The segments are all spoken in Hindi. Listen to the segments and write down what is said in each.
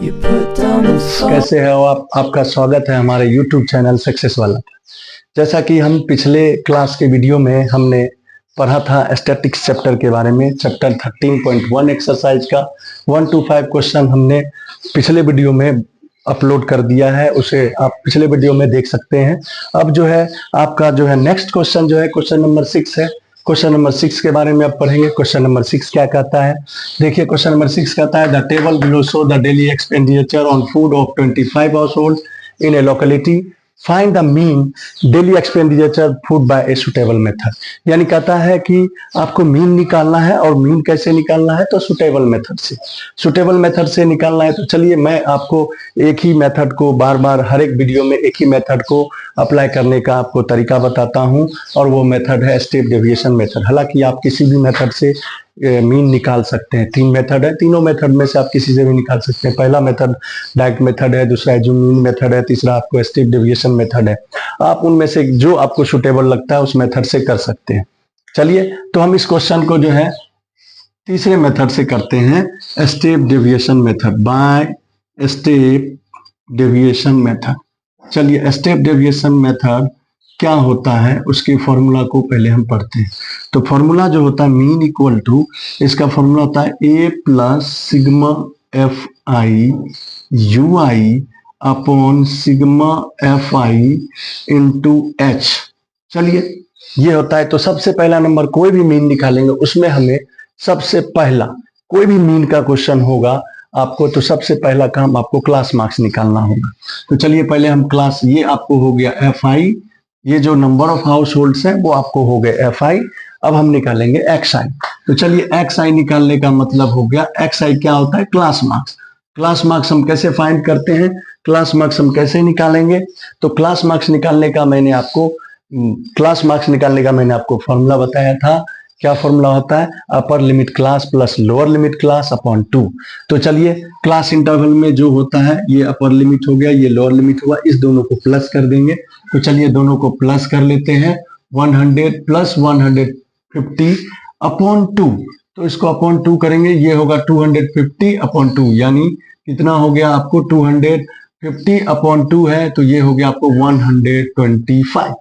कैसे है आप? आपका स्वागत है हमारे YouTube चैनल सक्सेस वाला। जैसा कि हम पिछले क्लास के वीडियो में हमने पढ़ा था स्टैटिक्स चैप्टर के बारे में, चैप्टर 13.1 एक्सरसाइज का 1 to 5 क्वेश्चन हमने पिछले वीडियो में अपलोड कर दिया है, उसे आप पिछले वीडियो में देख सकते हैं। अब जो है आपका जो है नेक्स्ट क्वेश्चन जो है क्वेश्चन नंबर 6 है। क्वेश्चन नंबर 6 के बारे में अब पढ़ेंगे। क्वेश्चन नंबर 6 क्या कहता है, देखिए क्वेश्चन नंबर 6 कहता है the table below show the daily expenditure on food of 25 household in A locality, find the mean daily expenditure food by a suitable method. यानी कहता है कि आपको मीन निकालना है, और मीन कैसे निकालना है, तो सुटेबल मेथड से। सुटेबल मेथड से निकालना है तो चलिए मैं आपको एक ही मेथड को बार बार हर एक वीडियो में एक ही मेथड को अप्लाई करने का आपको तरीका बताता हूं, और वो मेथड है स्टेप डेविएशन मेथड। हालांकि आप किसी भी मेथड से मीन निकाल सकते हैं। 3 मेथड है, तीनों मेथड में से आप किसी से भी निकाल सकते हैं। पहला मेथड डायरेक्ट मेथड है, दूसरा मीन मेथड है, तीसरा आपको स्टेप डेविएशन मेथड है। आप उनमें से जो आपको सुटेबल लगता है उस मेथड से कर सकते हैं। चलिए तो हम इस क्वेश्चन को जो है तीसरे मेथड से करते हैं, step deviation method, by step deviation method. चलिए स्टेप डेविएशन मेथड क्या होता है उसके फॉर्मूला को पहले हम पढ़ते हैं। तो फॉर्मूला जो होता है मीन इक्वल टू, इसका फॉर्मूला होता है A plus sigma F I U I upon sigma F I into H. चलिए ये होता है। तो सबसे पहला नंबर कोई भी मीन निकालेंगे उसमें हमें सबसे पहला कोई भी मीन का क्वेश्चन होगा आपको, तो सबसे पहला काम आपको क्लास मार्क्स निकालना होगा। तो चलिए पहले हम क्लास, ये आपको हो गया एफ आई, ये जो नंबर ऑफ हाउस होल्ड्स है वो आपको हो गए एफ आई। अब हम निकालेंगे एक्स आई। तो चलिए एक्स आई निकालने का मतलब हो गया, एक्स आई क्या होता है, क्लास मार्क्स। क्लास मार्क्स हम कैसे फाइंड करते हैं, क्लास मार्क्स हम कैसे निकालेंगे, तो क्लास मार्क्स निकालने का मैंने आपको फॉर्मूला बताया था। क्या फॉर्मूला होता है, upper limit class plus lower limit class upon 2। तो चलिए क्लास इंटरवल में जो होता है ये अपर लिमिट हो गया, ये लोअर लिमिट हुआ, इस दोनों को प्लस कर देंगे। तो चलिए दोनों को प्लस कर लेते हैं, 100 प्लस 150 अपॉन 2। तो इसको अपॉन 2 करेंगे, ये होगा 250 अपॉन 2, यानी कितना हो गया आपको, 250 अपॉन 2 है तो ये हो गया आपको 125।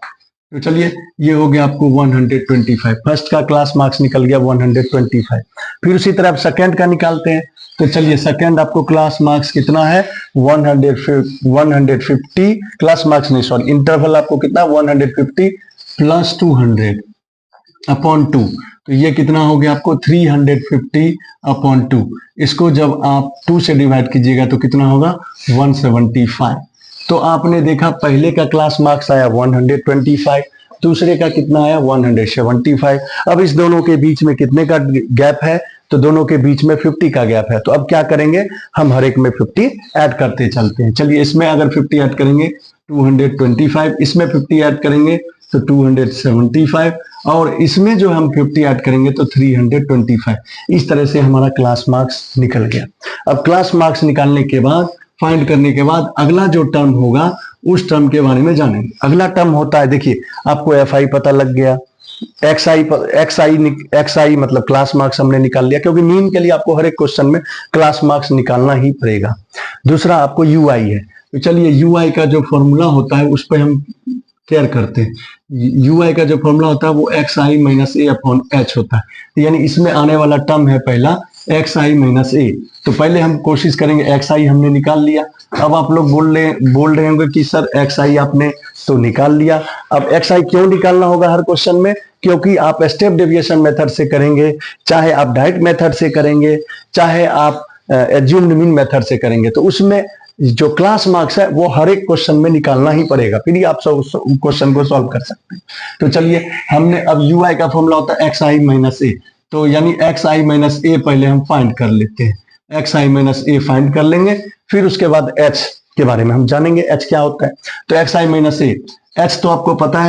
तो चलिए ये हो गया आपको 125। फर्स्ट का क्लास मार्क्स निकल गया 125। फिर उसी तरह सेकंड का निकालते हैं। तो चलिए सेकंड आपको क्लास मार्क्स कितना है, 150 क्लास मार्क्स नहीं सॉरी इंटरवल आपको कितना, 150 प्लस 200 अपॉन 2। तो ये कितना हो गया आपको 350 अपॉन 2। इसको जब आप 2 से डिवाइड कीजिएगा तो कितना होगा 175। तो आपने देखा पहले का क्लास मार्क्स आया 125, दूसरे का कितना आया 175। अब इस दोनों के बीच में कितने का गैप है, तो दोनों के बीच में 50 का गैप है। तो अब क्या करेंगे, हम हर एक में 50 ऐड करते चलते हैं। चलिए इसमें अगर 50 ऐड करेंगे 225, इसमें 50 ऐड करेंगे तो 275, और इसमें जो हम 50 ऐड करेंगे तो 325। इस तरह से हमारा क्लास मार्क्स निकल गया। अब क्लास मार्क्स निकालने के बाद, फाइंड करने के बाद, अगला जो टर्म होगा उस टर्म के बारे में जानेंगे। अगला टर्म होता है, देखिए आपको एफ आई पता लग गया, एक्स आई मतलब क्लास मार्क्स हमने निकाल लिया, क्योंकि मीन के लिए आपको हर एक क्वेश्चन में क्लास मार्क्स निकालना ही पड़ेगा। दूसरा आपको यू आई है। तो चलिए यू आई का जो फॉर्मूला होता है उस पर हम केयर करते हैं। यू आई का जो फॉर्मूला होता है वो एक्स आई माइनस ए अपॉन एच होता है। यानी इसमें आने वाला टर्म है पहला एक्स आई माइनस ए। तो पहले हम कोशिश करेंगे, एक्स आई हमने निकाल लिया। अब आप लोग बोल रहे होंगे कि सर एक्स आई आपने तो निकाल लिया, अब एक्स आई क्यों निकालना होगा हर क्वेश्चन में, क्योंकि आप स्टेप डेविएशन मेथड से करेंगे, चाहे आप डायरेक्ट मेथड से करेंगे, चाहे आप एज्यूम्ड मीन मेथड से करेंगे, तो उसमें जो क्लास मार्क्स है वो हर एक क्वेश्चन में निकालना ही पड़ेगा, फिर ही आप सब क्वेश्चन को सॉल्व कर सकते हैं। तो चलिए हमने, अब यू आई का फॉर्मूला होता है एक्स आई माइनस ए। तो यानी एक्स आई माइनस ए पहले हम फाइंड कर लेते हैं, एक्स आई माइनस ए फाइंड कर लेंगे, फिर उसके बाद एच के बारे में हम जानेंगे, एच क्या होता है। तो एक्स आई माइनस ए, एच तो आपको पता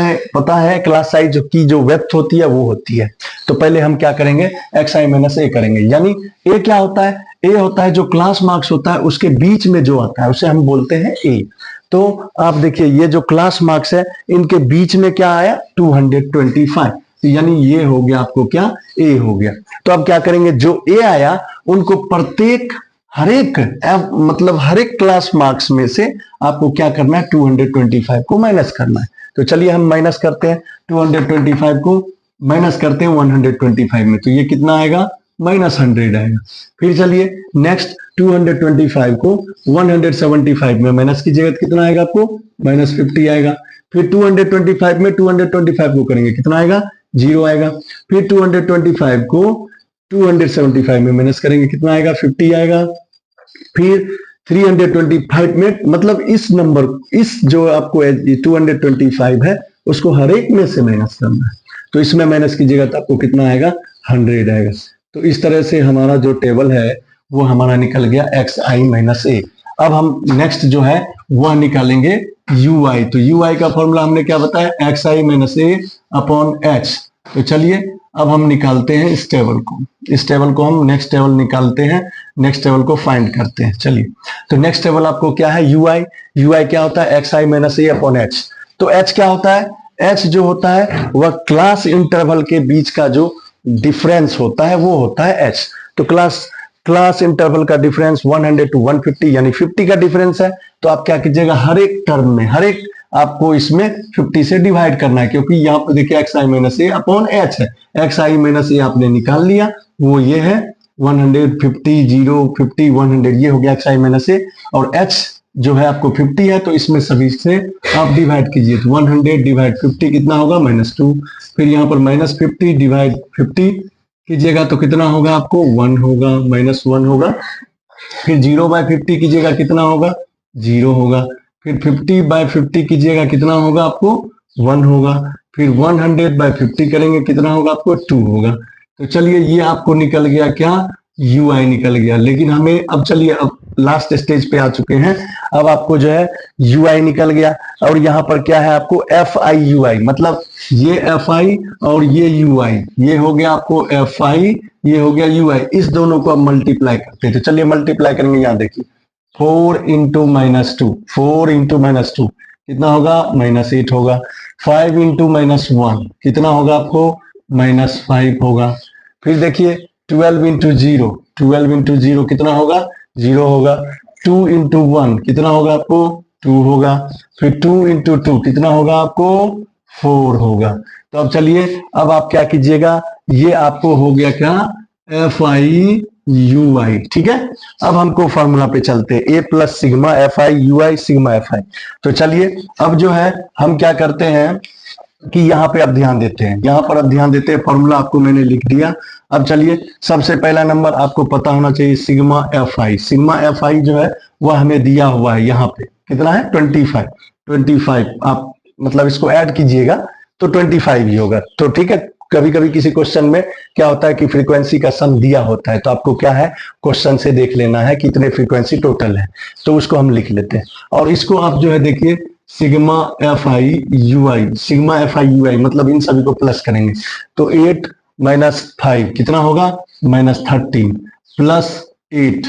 है क्लास साइज की जो वेड्थ होती है वो होती है। तो पहले हम क्या करेंगे, एक्स आई माइनस ए करेंगे। यानी ए क्या होता है, ए होता है जो क्लास मार्क्स होता है उसके बीच में जो आता है उसे हम बोलते हैं ए। तो आप देखिए ये जो क्लास मार्क्स है इनके बीच में क्या आया 225, यानी ये हो गया आपको क्या, ए हो गया। तो अब क्या करेंगे, जो ए आया उनको प्रत्येक मतलब हर एक क्लास मार्क्स में से आपको क्या करना है, 225 को माइनस करना है। तो चलिए हम माइनस करते हैं, 225 को माइनस करते हैं 125 में, तो ये कितना आएगा, -100 आएगा। फिर चलिए नेक्स्ट 225 को 175 में माइनस कीजिएगा तो कितना आएगा आपको, -50 आएगा। फिर 225 में 225 को करेंगे कितना आएगा, 0 आएगा। फिर 225 को 275 में माइनस करेंगे कितना आएगा, 50 आएगा। फिर 325 में, मतलब इस नंबर, इस जो आपको 225 है उसको हर एक में से माइनस करना है, तो इसमें माइनस कीजिएगा तो आपको कितना आएगा, 100 आएगा। तो इस तरह से हमारा जो टेबल है वो हमारा निकल गया xi - a। अब हम नेक्स्ट जो है वह निकालेंगे ui। तो ui का फॉर्मूला हमने क्या बताया, xi - a h। तो चलिए अब हम निकालते हैं इस टेबल को, हम नेक्स्ट टेबल निकालते हैं, नेक्स्ट टेबल को फाइंड करते हैं। चलिए तो नेक्स्ट टेबल आपको क्या है, ui क्या होता है, xi - a h। तो h क्या होता है, h जो होता है वह क्लास इंटरवल के बीच का जो डिफरेंस होता है वो होता है h। तो क्लास इंटरवल का डिफरेंस 100 to 150 यानी 50 का डिफरेंस है। तो आप क्या कीजिएगा, हर एक टर्म में, हर एक आपको इसमें 50 से डिवाइड करना है, क्योंकि यहाँ पर देखिए xi - a h है, xi - a आपने निकाल लिया, वो ये है 150 0 50 100, ये हो गया xi - a। और h जो है आपको 50 है, तो इसमें सभी से आप डिवाइड कीजिए, तो 100 डिवाइड 50 कितना होगा, -2। फिर यहाँ पर -50 डिवाइड 50 कीजिएगा तो कितना होगा आपको, 1 होगा, -1 होगा। फिर 0/50 कीजिएगा कितना होगा, 0 होगा। फिर 50/50 कीजिएगा कितना होगा आपको, 1 होगा। फिर 100/50 करेंगे कितना होगा आपको, 2 होगा। तो चलिए ये आपको निकल गया क्या, ui निकल गया। लेकिन हमें अब चलिए अब लास्ट स्टेज पे आ चुके हैं, अब आपको जो है ui निकल गया, और यहाँ पर क्या है आपको fi ui, मतलब ये fi और ये ui, ये हो गया आपको fi, ये हो गया ui, इस दोनों को अब मल्टीप्लाई करते हैं। तो चलिए मल्टीप्लाई करेंगे, यहाँ देखिए 4 × -2, 4 × -2 कितना होगा, -8 होगा। 5 × -1 कितना होगा आपको, -5 होगा। फिर देखिए 12 × 0, 12 × 0 कितना होगा, 0 होगा। 2 × 1 कितना होगा आपको, 2 होगा। फिर 2 × 2 कितना होगा आपको, 4 होगा। तो अब चलिए अब आप क्या कीजिएगा, ये आपको हो गया क्या, fi ui, ठीक है। अब हमको फॉर्मूला पे चलते हैं, a + sigma fi ui sigma fi। तो चलिए अब जो है हम क्या करते हैं कि यहाँ पे अब ध्यान देते हैं, यहाँ पर अब ध्यान देते हैं, फॉर्मूला आपको मैंने लिख दिया। अब चलिए सबसे पहला नंबर आपको पता होना चाहिए सिग्मा fi। सिग्मा fi जो है वह हमें दिया हुआ है, यहाँ पे कितना है, 25। आप मतलब इसको ऐड कीजिएगा तो 25 ही होगा। तो ठीक है, कभी कभी किसी क्वेश्चन में क्या होता है कि फ्रीक्वेंसी का सम दिया होता है, तो आपको क्या है, क्वेश्चन से देख लेना है कितने फ्रीक्वेंसी टोटल है, तो उसको हम लिख लेते हैं। और इसको आप जो है देखिए sigma fi ui, sigma fi ui मतलब इन सभी को प्लस करेंगे, तो 8 - 5 कितना होगा, -13 + 8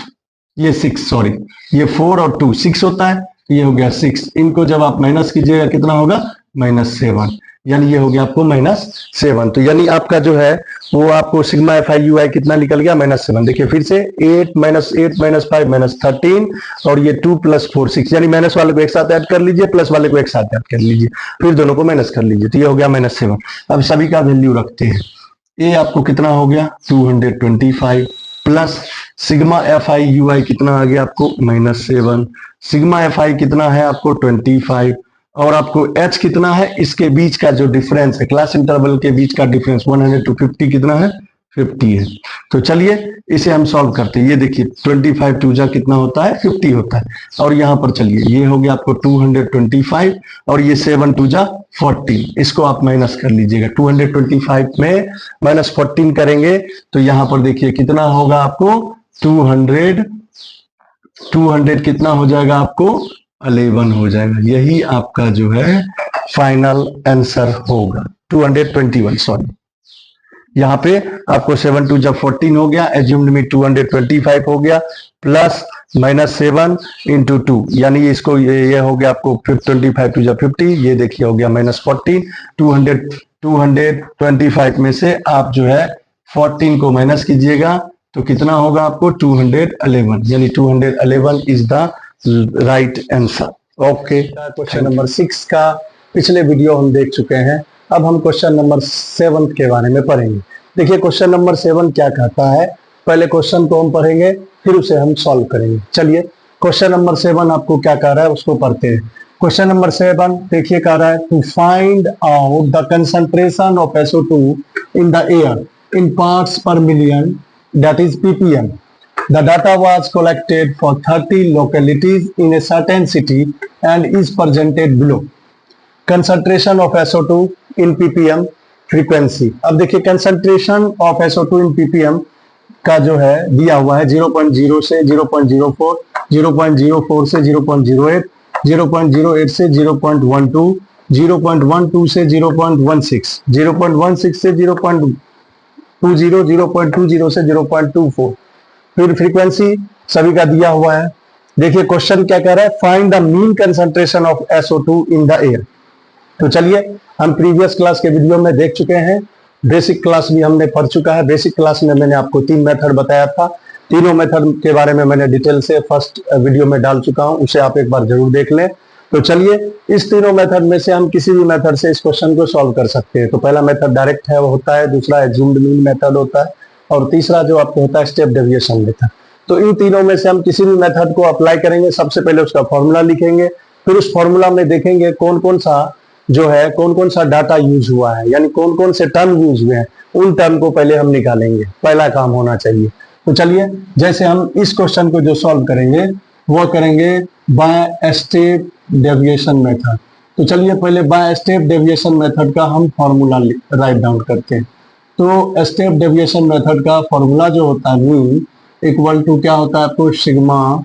ये 6, सॉरी ये 4 और 2 6 होता है, ये हो गया 6। इनको जब आप माइनस कीजिएगा कितना होगा, -7, यानी ये हो गया आपको -7। तो यानी आपका जो है वो आपको सिग्मा fi ui कितना निकल गया, -7। देखिए फिर से 8 - 5 -13 और ये 2 + 4 6, यानी माइनस वाले को एक साथ ऐड कर लीजिए, प्लस वाले को एक साथ ऐड कर लीजिए, फिर दोनों को माइनस कर लीजिए, तो ये हो गया -7। अब सभी का वैल्यू रखते हैं, ये आपको कितना हो गया 225 प्लस सिग्मा fi ui कितना आ गया आपको -7, सिग्मा fi कितना है आपको 25, और आपको h कितना है, इसके बीच का जो डिफरेंस है, क्लास इंटरवल के बीच का डिफरेंस 100 to 50 कितना है, 50 है। तो चलिए इसे हम सॉल्व करते हैं। ये देखिए 25 2 जा कितना होता है, 50 होता है। और यहाँ पर चलिए ये हो गया आपको 225 और ये 7 2 जा 14, इसको आप माइनस कर लीजिएगा। 225 में -14 करेंगे तो यहाँ पर देखिए कितना होगा आपको 200 कितना हो जाएगा आपको 11 हो जाएगा। यही आपका जो है फाइनल आंसर होगा 221, सॉरी यहाँ पे आपको 7 2 जब 14 हो गया, एज्यूम्ड में 225 हो गया, प्लस -7 × 2 यानी इसको ये हो गया आपको 25 2 जब 50, ये देखिए हो गया -14। 225 में से आप जो है 14 को माइनस कीजिएगा तो कितना होगा आपको 211, यानी 211 is the right answer. Okay, question number 6 का पिछले वीडियो हम देख चुके हैं। अब हम क्वेश्चन नंबर 7 के बारे में पढ़ेंगे। देखिए क्वेश्चन नंबर 7 क्या कहता है, पहले क्वेश्चन को हम पढ़ेंगे फिर उसे हम सॉल्व करेंगे। चलिए क्वेश्चन नंबर 7 आपको क्या कह रहा है उसको पढ़ते हैं। क्वेश्चन नंबर 7 देखिए कह रहा है to find out the concentration of SO2 in the air in parts per million, that is ppm. The data was collected for 30 localities in a certain city and is presented below. Concentration of SO2 in ppm, frequency. अब देखिए concentration of SO2 in ppm का जो है दिया हुआ है 0.0 से 0.04, 0.04 से 0.08, 0.08 से 0.12, 0.12 से 0.16, 0.16 से 0.20, 0.20 से 0.24, फिर फ्रीक्वेंसी सभी का दिया हुआ है। देखिए क्वेश्चन क्या कह रहा है, find the mean concentration of SO2 in the air. तो चलिए हम प्रीवियस क्लास के वीडियो में देख चुके हैं, बेसिक क्लास भी हमने पढ़ चुका है। बेसिक क्लास में मैंने आपको 3 मेथड बताया था, तीनों मेथड के बारे में मैंने डिटेल से फर्स्ट वीडियो में डाल चुका हूं, उसे आप एक बार जरूर देख लें। तो चलिए इस तीनों मेथड में से हम किसी भी मेथड से इस क्वेश्चन को सॉल्व कर सकते हैं। तो पहला मेथड डायरेक्ट है वो होता है, दूसरा एज्यूम्ड मीन मेथड होता है, और तीसरा जो आपको होता है स्टेप डेविएशन मेथड। तो इन तीनों में से हम किसी भी मेथड को अप्लाई करेंगे। सबसे पहले उसका फॉर्मूला लिखेंगे, फिर उस फॉर्मूला में देखेंगे कौन कौन सा जो है कौन कौन सा डाटा यूज हुआ है, यानी कौन कौन से टर्म यूज हुए हैं, उन टर्म को पहले हम निकालेंगे। पहला काम होना चाहिए। तो चलिए जैसे हम इस क्वेश्चन को जो सॉल्व करेंगे वो करेंगे बाय स्टेप डेविएशन मेथड। तो चलिए पहले बाय स्टेप डेविएशन मेथड का हम फॉर्मूला राइट डाउन करते हैं। तो स्टेप डेविएशन मेथड का फॉर्मूला जो होता है मीन इक्वल टू क्या होता है आपको, sigma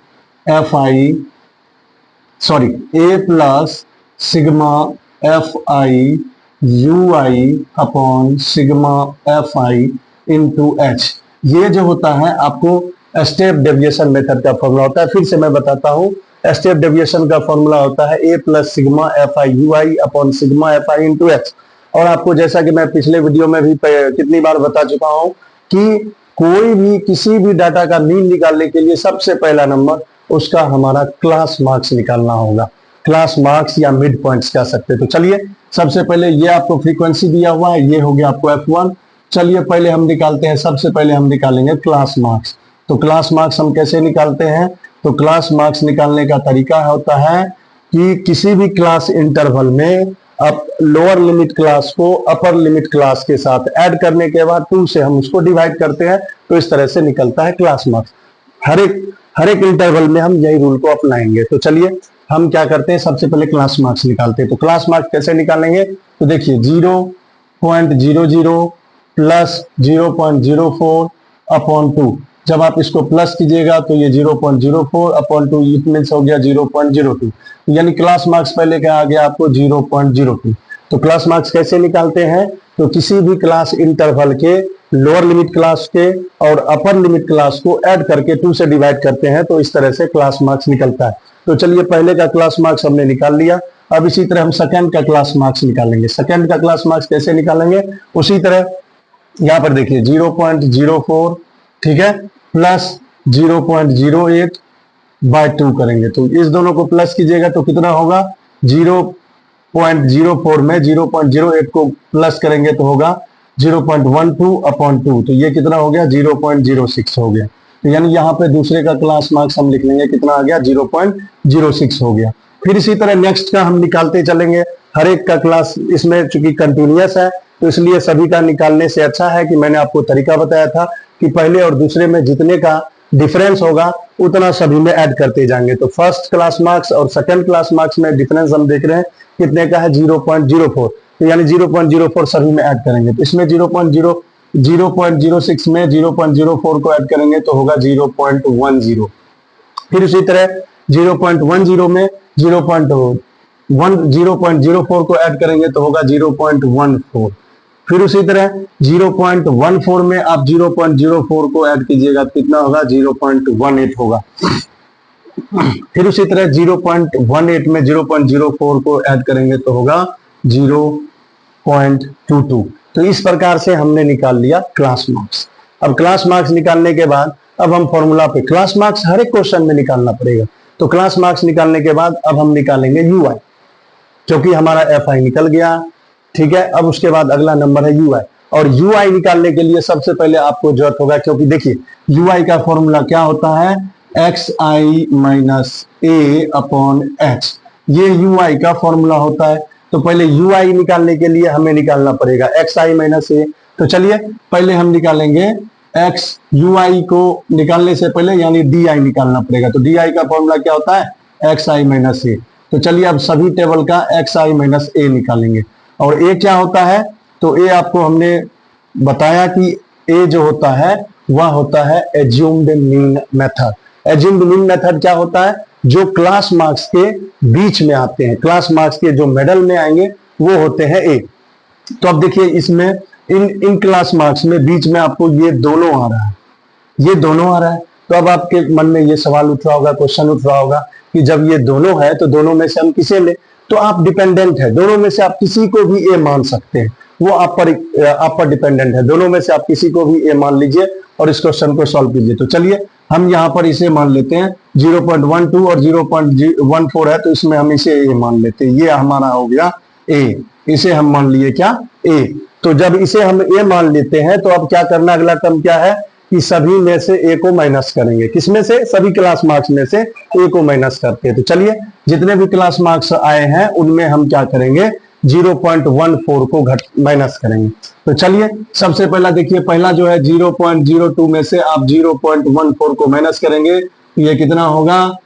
A plus sigma FI UI upon sigma FI into H। ये जो होता है आपको स्टेप डेविएशन मेथड का फॉर्मूला होता है। फिर से मैं बताता हूँ, स्टेप डेविएशन का फॉर्मूला होता है A plus sigma FI UI upon sigma FI into H। और आपको जैसा कि मैं पिछले वीडियो में भी कितनी बार बता चुका हूँ कि कोई भी किसी भी डाटा का मीन निकालने के लिए सबसे पहला नंबर उसका हमारा क्लास मार्क्स निकालना होगा। क्लास मार्क्स या मिड पॉइंट्स कह सकते हैं। तो चलिए सबसे पहले ये आपको फ्रीक्वेंसी दिया हुआ है, ये हो गया आपको F1। चलिए पहले हम निकालते हैं, सबसे पहले हम निकालेंगे क्लास मार्क्स। तो क्लास मार्क्स हम कैसे निकालते हैं, तो क्लास मार्क्स निकालने का तरीका होता है कि किसी भी क्लास इंटरवल में अब लोअर लिमिट क्लास को अपर लिमिट क्लास के साथ ऐड करने के बाद 2 से हम उसको डिवाइड करते हैं। तो इस तरह से निकलता है क्लास मार्क्स। हर एक इंटरवल में हम यही रूल को अपनाएंगे। तो चलिए हम क्या करते हैं, सबसे पहले क्लास मार्क्स निकालते हैं। तो क्लास मार्क्स कैसे निकालेंगे, तो देखिए 0.00 प्लस 0.04 अपॉन 2। जब आप इसको प्लस कीजिएगा तो ये 0.04 अपॉन 2 इट मीन्स हो गया 0.02, यानी क्लास मार्क्स पहले क्या आ गया आपको 0.02। तो क्लास मार्क्स कैसे निकालते हैं, तो किसी भी क्लास इंटरवल के लोअर लिमिट क्लास के और अपर लिमिट क्लास को ऐड करके 2 से डिवाइड करते हैं, तो इस तरह से क्लास मार्क्स निकलता है। तो चलिए पहले का क्लास मार्क्स हमने निकाल लिया। अब इसी तरह हम सेकंड का क्लास मार्क्स निकालेंगे। सेकंड का क्लास मार्क्स कैसे निकालेंगे, उसी तरह यहाँ पर देखिए 0.04 ठीक है प्लस 0.08 बाय 2 करेंगे। तो इस दोनों को प्लस कीजिएगा तो कितना होगा, 0.04 में 0.08 को प्लस करेंगे तो होगा 0.12 अपॉन 2। तो ये कितना हो गया, 0.06 हो गया। तो यानी यहाँ पे दूसरे का क्लास मार्क्स हम लिख लेंगे, कितना आ गया 0.06 हो गया। फिर इसी तरह नेक्स्ट का हम निकालते चलेंगे। हर एक का क्लास इसमें चूंकि कंटिन्यूअस है तो इसलिए सभी का निकालने से अच्छा है कि मैंने आपको तरीका बताया था कि पहले और दूसरे में जितने का डिफरेंस होगा उतना सभी में ऐड करते जाएंगे। तो फर्स्ट क्लास मार्क्स और सेकंड क्लास मार्क्स में डिफरेंस हम देख रहे हैं कितने का है, 0.04। तो यानी 0.04 सभी में ऐड करेंगे। तो इसमें 0.06 में 0.04 को ऐड करेंगे तो होगा 0.10। फिर उसी तरह 0.10 में 0.04 को ऐड करेंगे तो होगा 0.14। फिर उसी तरह 0.14 में आप 0.04 को ऐड कीजिएगा तो कितना होगा, 0.18 होगा। फिर उसी तरह 0.18 में 0.04 को ऐड करेंगे तो होगा 0.22। तो इस प्रकार से हमने निकाल लिया क्लास मार्क्स। अब क्लास मार्क्स निकालने के बाद अब हम फॉर्मूला पे, क्लास मार्क्स हर एक क्वेश्चन में निकालना पड़ेगा, तो क्लास मार्क्स निकालने के बाद अब हम निकालेंगे यूआई, क्योंकि हमारा एफ आई निकल गया। ठीक है, अब उसके बाद अगला नंबर है यूआई, और यूआई निकालने के लिए सबसे पहले आपको जरूरत होगा, क्योंकि देखिए यूआई का फॉर्मूला क्या होता है, एक्स आई माइनस ए अपॉन एच, ये यूआई का फॉर्मूला होता है। तो पहले यूआई निकालने के लिए हमें निकालना पड़ेगा एक्स आई माइनस ए। तो चलिए पहले हम निकालेंगे एक्स, यूआई को निकालने से पहले यानी डी आई निकालना पड़ेगा। तो डी आई का फॉर्मूला क्या होता है, एक्स आई माइनस ए। तो चलिए अब सभी टेबल का एक्स आई माइनस ए निकालेंगे। और ए क्या होता है, तो ए आपको हमने बताया कि ए जो होता है वह होता है assumed mean method. Assumed mean method क्या होता है, जो क्लास मार्क्स के बीच में आते हैं, क्लास मार्क्स के जो मेडल में आएंगे वो होते हैं ए। तो अब देखिए इसमें इन क्लास मार्क्स में बीच में आपको ये दोनों आ रहा है, ये दोनों आ रहा है। तो अब आपके मन में ये सवाल उठ रहा होगा, क्वेश्चन उठ रहा होगा कि जब ये दोनों है तो दोनों में से हम किसे ले, तो आप डिपेंडेंट है, दोनों में से आप किसी को भी ए मान सकते हैं, वो आप पर डिपेंडेंट है, दोनों में से आप किसी को भी ए मान लीजिए और इस क्वेश्चन को सॉल्व कीजिए। तो चलिए हम यहाँ पर इसे मान लेते हैं 0.12 और 0.14 है, तो इसमें हम इसे ए मान लेते हैं, ये हमारा हो गया ए, इसे हम मान लिए क्या, ए। तो जब इसे हम ए मान लेते हैं तो अब क्या करना, अगला टर्म क्या है कि सभी में से ए को माइनस करेंगे, किसमें से, सभी क्लास मार्क्स में से ए को माइनस करते हैं। तो चलिए जितने भी क्लास मार्क्स आए हैं उनमें हम क्या करेंगे, 0.14 को माइनस करेंगे। तो चलिए सबसे पहला देखिए, पहला जो है 0.02 में से आप 0.14 को माइनस करेंगे, तो ये कितना होगा,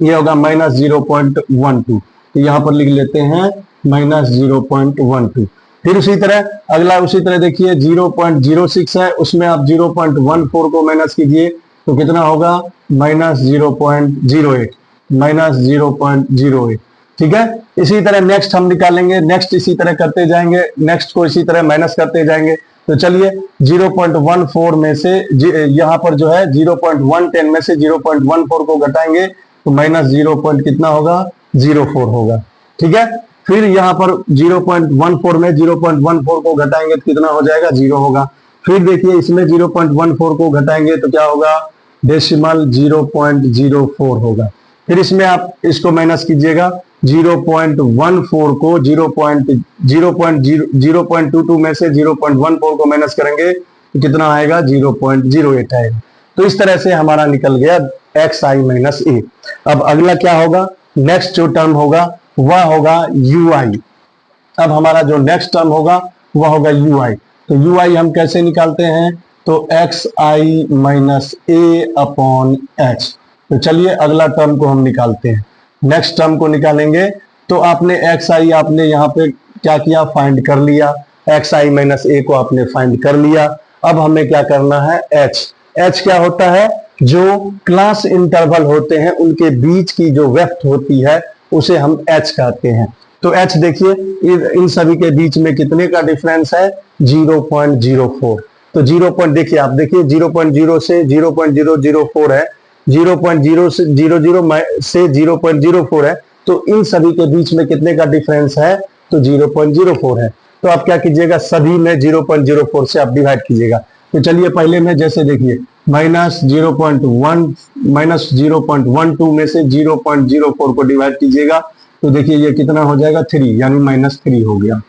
ये होगा माइनस 0.12। तो यहाँ पर लिख लेते हैं माइनस 0.12। फिर उसी तरह अगला, उसी तरह देखिए 0.06 है, उसमें आप 0.14 को माइनस कीजिए तो कितना होगा, माइनस 0.08, माइनस 0.08। ठीक है, इसी तरह नेक्स्ट हम निकालेंगे, नेक्स्ट इसी तरह करते जाएंगे, नेक्स्ट को इसी तरह माइनस करते जाएंगे। तो चलिए 0.14 में से यहाँ पर जो है 0.110 में से 0.14 को घटाएंगे तो माइनस 0. कितना होगा, 04 होगा। ठीक है, फिर यहाँ पर 0.14 में 0.14 को घटाएंगे तो कितना हो जाएगा, 0 होगा। फिर देखिए इसमें 0.14 को घटाएंगे तो क्या होगा, डेसिमल 0.04 होगा। फिर इसमें आप इसको माइनस कीजिएगा, 0.14 को 0.22 में से 0.14 को माइनस करेंगे तो कितना आएगा, 0.08 आएगा। तो इस तरह से हमारा निकल गया एक्स आई माइनस ए। अब अगला क्या होगा, नेक्स्ट जो टर्म होगा वह होगा यू आई। अब हमारा जो नेक्स्ट टर्म होगा वह होगा यू आई। तो यू आई हम कैसे निकालते हैं, तो एक्स आई माइनस ए अपॉन एच। तो चलिए अगला टर्म को हम निकालते हैं, नेक्स्ट टर्म को निकालेंगे। तो आपने एक्स आई आपने यहाँ पे क्या किया, फाइंड कर लिया, एक्स आई माइनस ए को आपने फाइंड कर लिया। अब हमें क्या करना है, एच। एच क्या होता है, जो क्लास इंटरवल होते हैं उनके बीच की जो वेफ्ट होती है उसे हम एच कहते हैं। तो एच देखिए इन सभी के बीच में कितने का डिफरेंस है, 0.04। तो 0. देखिए आप देखिए 0.0 से 0.004 है, 0.0 से 0.04 है, तो इन सभी के बीच में कितने का डिफरेंस है, तो 0.04 है। तो आप क्या कीजिएगा, सभी में 0.04 से आप डिवाइड कीजिएगा। तो चलिए पहले में जैसे देखिए माइनस 0.12 में से 0.04 को डिवाइड कीजिएगा तो देखिए ये कितना हो जाएगा, 3, यानी -3 हो गया।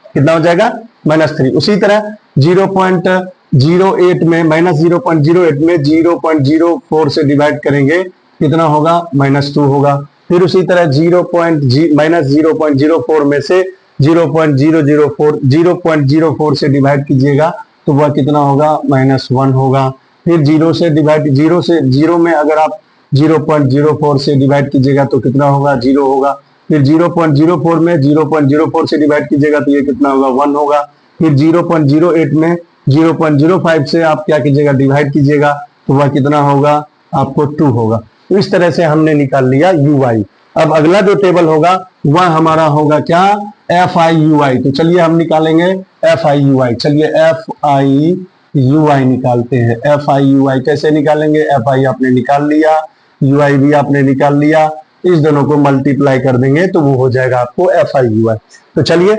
कितना हो जाएगा, -3। उसी तरह 0.08 में -0.08 में 0.04 से डिवाइड करेंगे कितना होगा, -2 होगा। फिर उसी तरह -0.04 में से 0.004 से डिवाइड कीजिएगा तो वह कितना होगा, -1 होगा। फिर 0 में अगर आप 0.04 से डिवाइड कीजिएगा तो कितना होगा, 0 होगा। फिर 0.04 में 0.04 से डिवाइड कीजिएगा तो ये कितना होगा, 1 होगा। फिर 0.08 में 0.05 से आप क्या कीजिएगा, डिवाइड कीजिएगा तो वह कितना होगा, आपको 2 होगा। तो इस तरह से हमने निकाल लिया यू आई। अब अगला जो टेबल होगा वह हमारा होगा क्या, एफ आई यू आई। तो चलिए हम निकालेंगे एफ आई यू आई। चलिए एफ आई यू आई निकालते हैं। एफ आई यू आई कैसे निकालेंगे, एफ आई आपने निकाल लिया, यू आई भी आपने निकाल लिया, इस दोनों को मल्टीप्लाई कर देंगे तो वो हो जाएगा आपको एफ आई यू आई। तो चलिए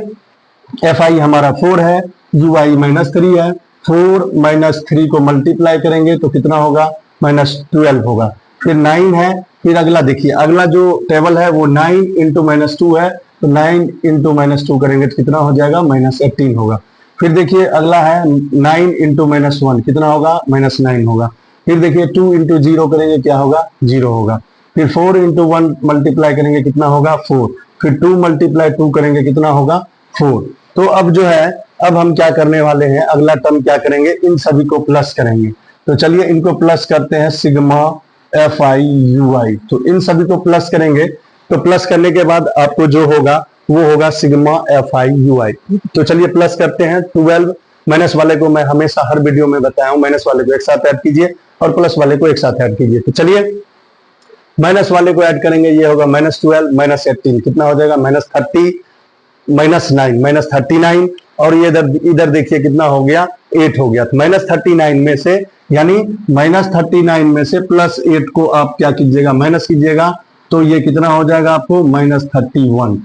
एफ आई हमारा 4 है, यू आई -3 है। 4 माइनस 3 को मल्टीप्लाई करेंगे तो कितना होगा, -12 होगा। फिर 9 है, फिर अगला देखिए, अगला जो टेबल है वो 9 इंटू -2 है, तो 9 इंटू -2 करेंगे तो कितना हो जाएगा, -18 होगा। फिर देखिए अगला है 9 इंटू -1 कितना होगा, -9 होगा। फिर देखिए 2 इंटू 0 करेंगे क्या होगा, 0 होगा। फिर 4 इंटू 1 मल्टीप्लाई करेंगे कितना होगा, 4। फिर 2 मल्टीप्लाई 2 करेंगे कितना होगा, 4। तो अब जो है, अब हम क्या करने वाले हैं, अगला टर्म क्या करेंगे, इन सभी को प्लस करेंगे। तो चलिए इनको प्लस करते हैं, सिग्मा FI/UI। तो इन सभी को प्लस करेंगे, तो प्लस करने के बाद आपको जो होगा वो होगा सिग्मा FI/UI। तो चलिए प्लस करते हैं। 12 माइनस वाले को मैं हमेशा हर वीडियो में बताया हूं, माइनस वाले को एक साथ ऐड कीजिए और प्लस वाले को एक साथ ऐड कीजिए। तो चलिए माइनस वाले को ऐड करेंगे, ये होगा -12 -18 कितना हो जाएगा, -30 -9 -39। और ये इधर देखिए कितना हो गया, 8 हो गया। तो -39 में से, यानी -39 में से +8 को आप क्या कीजिएगा, माइनस कीजिएगा, तो ये कितना हो जाएगा आपको, -31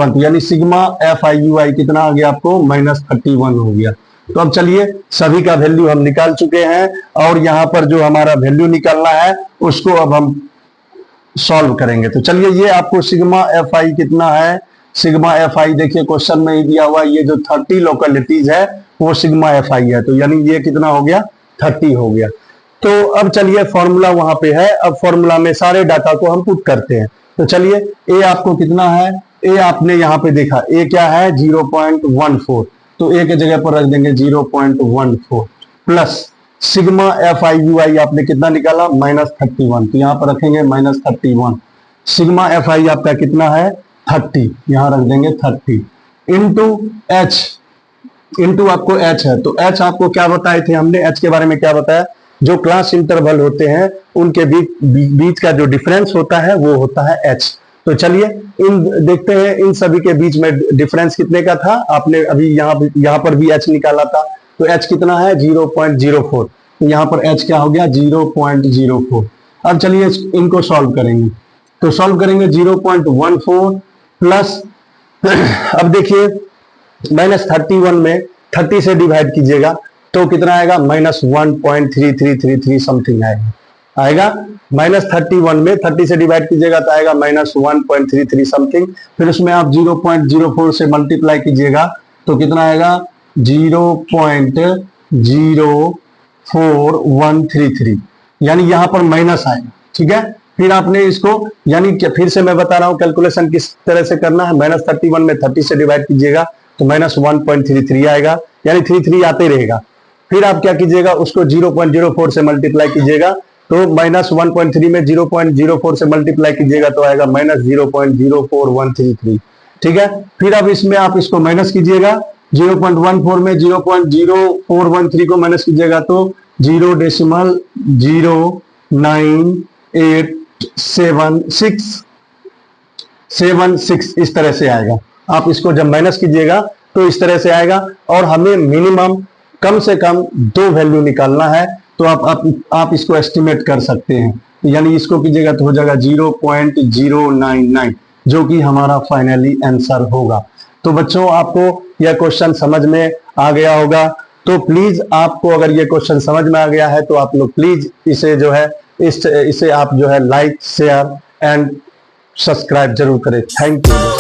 तो यानी सिग्मा FI/UI कितना आ गया आपको, -31 हो गया। तो अब चलिए सभी का वैल्यू हम निकाल चुके हैं, और यहां पर जो हमारा वैल्यू निकालना है उसको अब हम सॉल्व करेंगे। तो चलिए ये आपको सिग्मा FI कितना है, सिग्मा FI देखिए क्वेश्चन में ही दिया हुआ, ये जो 30 लोकेलिटीज है वो सिग्मा FI है। तो यानी ये कितना हो गया, 30 हो गया। तो अब चलिए फॉर्मूला वहां पे है, अब फॉर्मूला में सारे डाटा को हम पुट करते हैं। तो चलिए ए आपको कितना है, ए आपने यहाँ पे देखा, ए क्या है, 0.14। तो ए के जगह पर रख देंगे 0.14 प्लस सिग्मा FI/UI आपने कितना निकाला, -31। तो यहाँ पर रखेंगे -31। सिग्मा FI आपका कितना है, 30, यहाँ रख देंगे 30 इंटू एच, इंटू आपको एच है। तो एच आपको क्या बताए थे हमने, एच के बारे में क्या बताया, जो क्लास इंटरवल होते हैं उनके बीच का जो डिफरेंस होता है वो होता है एच। तो चलिए इन देखते हैं इन सभी के बीच में डिफरेंस कितने का था, आपने अभी यहाँ पर भी एच निकाला था। तो एच कितना है, 0.04। तो यहाँ पर एच क्या हो गया, 0.04। अब चलिए इनको सॉल्व करेंगे। तो सॉल्व करेंगे 0.14 प्लस अब देखिए -31 में 30 से डिवाइड कीजिएगा तो कितना आएगा, -1.3333 समथिंग आएगा। -31 में 30 से डिवाइड कीजिएगा तो आएगा -1.33 समथिंग। फिर उसमें आप 0.04 से मल्टीप्लाई कीजिएगा तो कितना आएगा, 0.04133, यानी यहां पर माइनस आएगा। ठीक है, फिर आपने इसको, यानी फिर से मैं बता रहा हूं कैलकुलेशन किस तरह से करना है। -31 में 30 से डिवाइड कीजिएगा तो -1.33 आएगा, यानी 33 आते रहेगा। फिर आप क्या कीजिएगा, उसको 0.04 से मल्टीप्लाई कीजिएगा तो -1.3 में 0.04 से मल्टीप्लाई कीजिएगा तो आएगा -0.04133। ठीक है, फिर अब इसमें आप इसको माइनस कीजिएगा, 0.14 में 0.0413 को माइनस कीजिएगा तो 0.0987676 इस तरह से आएगा। आप इसको जब माइनस कीजिएगा तो इस तरह से आएगा, और हमें मिनिमम कम से कम 2 वैल्यू निकालना है। तो आप इसको एस्टिमेट कर सकते हैं, यानी इसको कीजिएगा तो हो जाएगा 0.099, जो कि हमारा फाइनली आंसर होगा। तो बच्चों आपको यह क्वेश्चन समझ में आ गया होगा। तो प्लीज आपको अगर ये क्वेश्चन समझ में आ गया है तो आप लोग प्लीज इसे जो है इसे आप जो है लाइक, शेयर एंड सब्सक्राइब जरूर करें। Thank you.